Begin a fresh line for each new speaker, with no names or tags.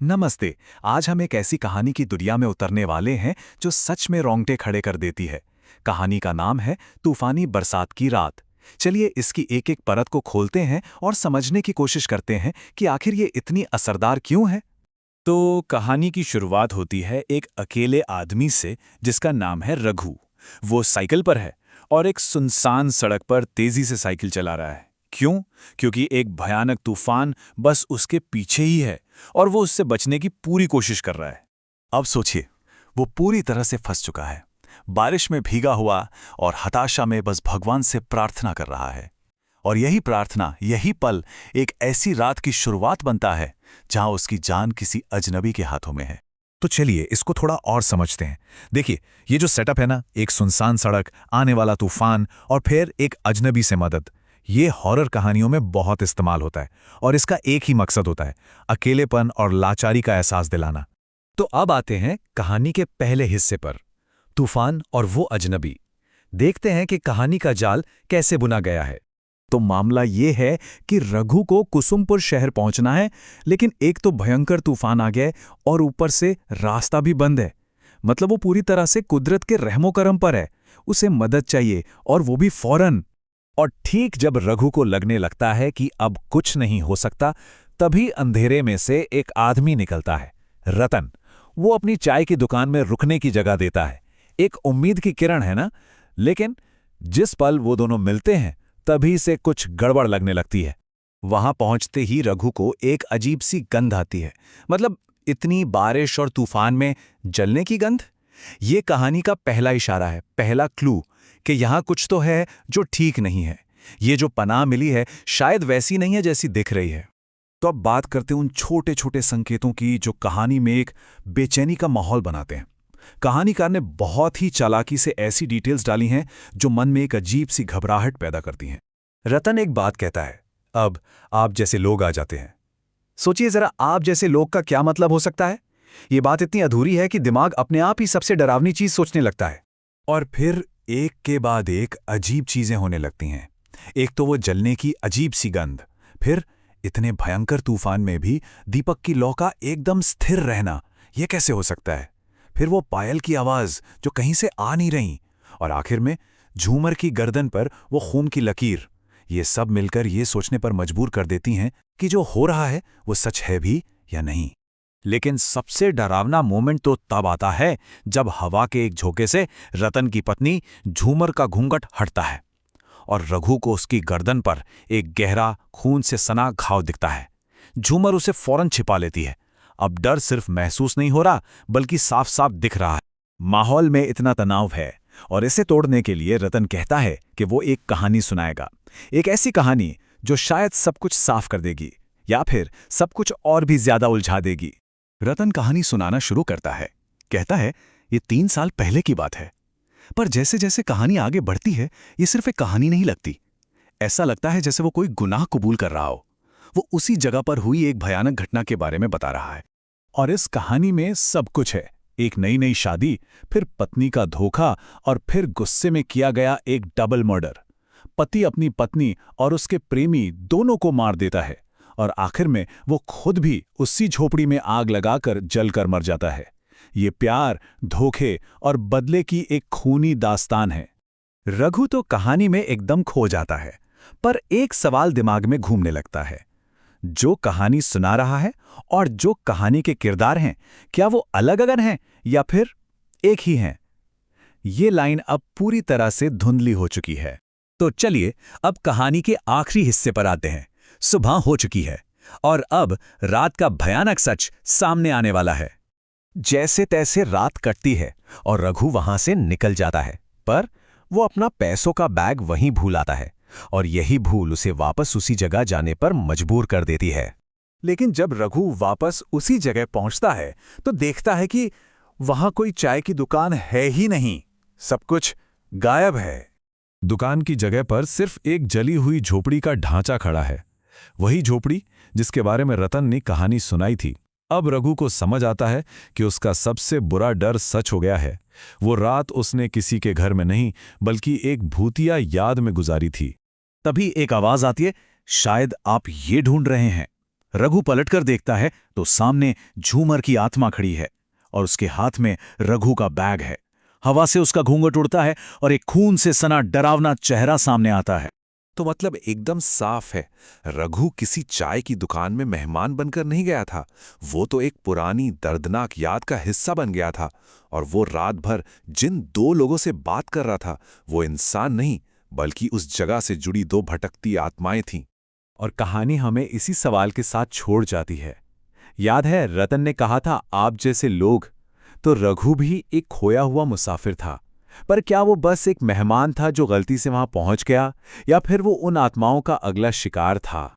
नमस्ते। आज हम एक ऐसी कहानी की दुनिया में उतरने वाले हैं जो सच में रोंगटे खड़े कर देती है। कहानी का नाम है तूफानी बरसात की रात। चलिए इसकी एक एक परत को खोलते हैं और समझने की कोशिश करते हैं कि आखिर ये इतनी असरदार क्यों है।
तो कहानी की शुरुआत होती है एक अकेले आदमी से जिसका नाम है रघु। वो साइकिल पर है और एक सुनसान सड़क पर तेजी से साइकिल चला रहा है। क्यों? क्योंकि एक भयानक तूफान बस उसके पीछे ही है और वो उससे बचने की पूरी कोशिश कर रहा है।
अब सोचिए, वो पूरी तरह से फंस चुका है, बारिश में भीगा हुआ और हताशा में बस भगवान से प्रार्थना कर रहा है। और यही प्रार्थना, यही पल एक ऐसी रात की शुरुआत बनता है जहां उसकी जान किसी अजनबी के हाथों में है।
तो चलिए इसको थोड़ा और समझते हैं। देखिए, ये जो सेटअप है ना, एक सुनसान सड़क, आने वाला तूफान और फिर एक अजनबी से मदद, ये हॉरर कहानियों में बहुत इस्तेमाल होता है और इसका एक ही मकसद होता है, अकेलेपन और लाचारी का एहसास दिलाना। तो अब आते हैं कहानी के पहले हिस्से पर, तूफान और वो अजनबी। देखते हैं कि कहानी का जाल कैसे बुना गया है। तो मामला ये है कि रघु को कुसुमपुर शहर पहुंचना है, लेकिन एक तो भयंकर तूफान आ गया है और ऊपर से रास्ता भी बंद है। मतलब वो पूरी तरह से कुदरत के रहमो करम पर है। उसे मदद चाहिए और वो भी फौरन। और ठीक जब रघु को लगने लगता है कि अब कुछ नहीं हो सकता, तभी अंधेरे में से एक आदमी निकलता है, रतन। वो अपनी चाय की दुकान में रुकने की जगह देता है। एक उम्मीद की किरण है ना। लेकिन जिस पल वो दोनों मिलते हैं, तभी से कुछ गड़बड़ लगने लगती है।
वहां पहुंचते ही रघु को एक अजीब सी गंध आती है। मतलब इतनी बारिश और तूफान में जलने की गंध। ये कहानी का पहला इशारा है, पहला क्लू कि यहां कुछ तो है जो ठीक नहीं है। ये जो पनाह मिली है शायद वैसी नहीं है जैसी दिख रही है।
तो अब बात करते हैं उन छोटे छोटे संकेतों की जो कहानी में एक बेचैनी का माहौल बनाते हैं। कहानीकार ने बहुत ही चालाकी से ऐसी डिटेल्स डाली हैं जो मन में एक अजीब सी घबराहट पैदा करती हैं। रतन एक बात कहता है, अब आप जैसे लोग आ जाते हैं। सोचिए जरा, आप जैसे लोग का क्या मतलब हो सकता है? ये बात इतनी अधूरी है कि दिमाग अपने आप ही सबसे डरावनी चीज सोचने लगता है। और फिर एक के बाद एक अजीब चीजें होने लगती हैं। एक तो वो जलने की अजीब सी गंध, फिर इतने भयंकर तूफान में भी दीपक की लौ का एकदम स्थिर रहना, यह कैसे हो सकता है? फिर वो पायल की आवाज जो कहीं से आ नहीं रही, और आखिर में झूमर की गर्दन पर वो खून की लकीर। ये सब मिलकर ये सोचने पर मजबूर कर देती हैं कि जो हो रहा है वो सच है भी या नहीं। लेकिन सबसे डरावना मोमेंट तो तब आता है जब हवा के एक झोंके से रतन की पत्नी झूमर का घूंघट हटता है और रघु को उसकी गर्दन पर एक गहरा खून से सना घाव दिखता है। झूमर उसे फौरन छिपा लेती है। अब डर सिर्फ महसूस नहीं हो रहा, बल्कि साफ साफ दिख रहा है। माहौल में इतना तनाव है और इसे तोड़ने के लिए रतन कहता है कि वो एक कहानी सुनाएगा। एक ऐसी कहानी जो शायद सब कुछ साफ कर देगी या फिर सब कुछ और भी ज्यादा उलझा देगी। रतन कहानी सुनाना शुरू करता है। कहता है, ये 3 साल पहले की बात है। पर जैसे जैसे कहानी आगे बढ़ती है, ये सिर्फ एक कहानी नहीं लगती। ऐसा लगता है जैसे वो कोई गुनाह कबूल कर रहा हो। वो उसी जगह पर हुई एक भयानक घटना के बारे में बता रहा है। और इस कहानी में सब कुछ है। एक नई नई शादी, फिर पत्नी का धोखा और फिर गुस्से में किया गया एक डबल मर्डर। पति अपनी पत्नी और उसके प्रेमी दोनों को मार देता है और आखिर में वो खुद भी उसी झोपड़ी में आग लगाकर जलकर मर जाता है। ये प्यार, धोखे और बदले की एक खूनी दास्तान है। रघु तो कहानी में एकदम खो जाता है, पर एक सवाल दिमाग में घूमने लगता है। जो कहानी सुना रहा है और जो कहानी के किरदार हैं, क्या वो अलग अलग हैं या फिर एक ही हैं? ये लाइन अब पूरी तरह से धुंधली हो चुकी है। तो चलिए अब कहानी के आखिरी हिस्से पर आते हैं। सुबह हो चुकी है और अब रात का भयानक सच सामने आने वाला है। जैसे तैसे रात कटती है और रघु वहां से निकल जाता है, पर वो अपना पैसों का बैग वहीं भूल आता है और यही भूल उसे वापस उसी जगह जाने पर मजबूर कर देती है। लेकिन जब रघु वापस उसी जगह पहुंचता है तो देखता है कि वहां कोई चाय की दुकान है ही नहीं। सब कुछ गायब है। दुकान की जगह पर सिर्फ एक जली हुई झोपड़ी का ढांचा खड़ा है। वही झोपड़ी जिसके बारे में रतन ने कहानी सुनाई थी। अब रघु को समझ आता है कि उसका सबसे बुरा डर सच हो गया है। वो रात उसने किसी के घर में नहीं, बल्कि एक भूतिया याद में गुजारी थी। तभी एक आवाज आती है, शायद आप ये ढूंढ रहे हैं।
रघु पलटकर देखता है तो सामने झूमर की आत्मा खड़ी है और उसके हाथ में रघु का बैग है। हवा से उसका घूंघट उड़ता है और एक खून से सना डरावना चेहरा सामने आता है।
तो मतलब एकदम साफ है, रघु किसी चाय की दुकान में मेहमान बनकर नहीं गया था। वो तो एक पुरानी दर्दनाक याद का हिस्सा बन गया था। और वो रात भर जिन दो लोगों से बात कर रहा था, वो इंसान नहीं बल्कि उस जगह से जुड़ी दो भटकती आत्माएं थीं।
और कहानी हमें इसी सवाल के साथ छोड़ जाती है। याद है रतन ने कहा था आप जैसे लोग, तो रघु भी एक खोया हुआ मुसाफिर था। पर क्या वो बस एक मेहमान था जो गलती से वहां पहुंच गया, या फिर वो उन आत्माओं का अगला शिकार था?